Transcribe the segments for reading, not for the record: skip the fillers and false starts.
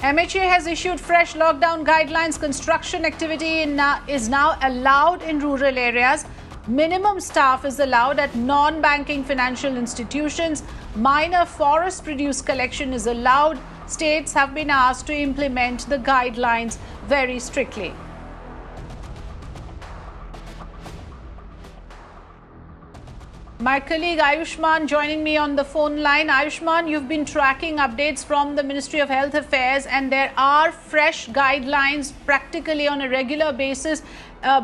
MHA has issued fresh lockdown guidelines. Construction activity is now allowed in rural areas. Minimum staff is allowed at non-banking financial institutions. Minor forest produce collection is allowed. States have been asked to implement the guidelines very strictly. My colleague Ayushman joining me on the phone line. Ayushman, you've been tracking updates from the Ministry of Health Affairs, and there are fresh guidelines practically on a regular basis.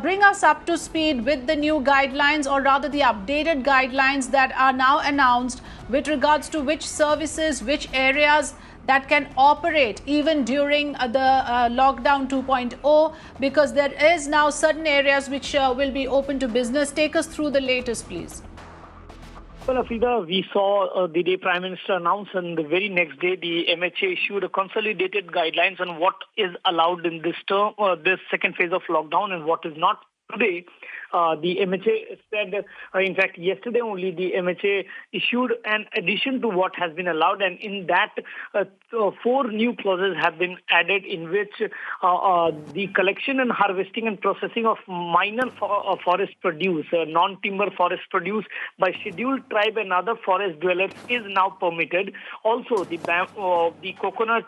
Bring us up to speed with the new guidelines, or rather the updated guidelines that are now announced with regards to which services, which areas that can operate even during the lockdown 2.0, because there is now certain areas which will be open to business. Take us through the latest, please. Well, Afida, we saw the day Prime Minister announced, and the very next day the MHA issued a consolidated guidelines on what is allowed in this term, this second phase of lockdown, and what is not. Today, the MHA said, in fact, yesterday only, the MHA issued an addition to what has been allowed, and in that, 4 new clauses have been added, in which the collection and harvesting and processing of minor forest produce, non-timber forest produce by scheduled tribe and other forest dwellers is now permitted. Also, the coconut,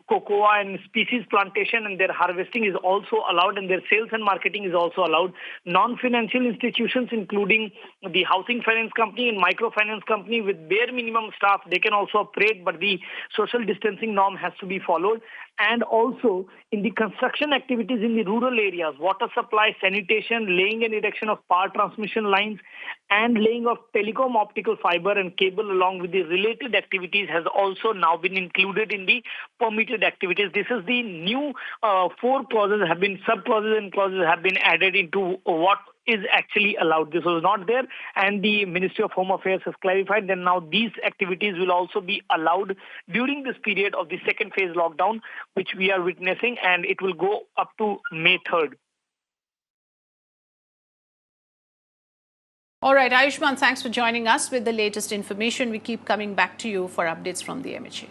cocoa and species plantation and their harvesting is also allowed, and their sales and marketing is also allowed. Non-financial institutions, including the housing finance company and microfinance company with bare minimum staff, they can also operate, but the social distancing norm has to be followed. And also in the construction activities in the rural areas, water supply, sanitation, laying and erection of power transmission lines, and laying of telecom optical fiber and cable along with the related activities has also now been included in the permitted activities. This is the new 4 clauses have been, sub-clauses and clauses have been added into what is actually allowed. This was not there, and the Ministry of Home Affairs has clarified that now these activities will also be allowed during this period of the second phase lockdown, which we are witnessing, and it will go up to May 3rd. All right, Ayushman, thanks for joining us with the latest information. We keep coming back to you for updates from the MHA.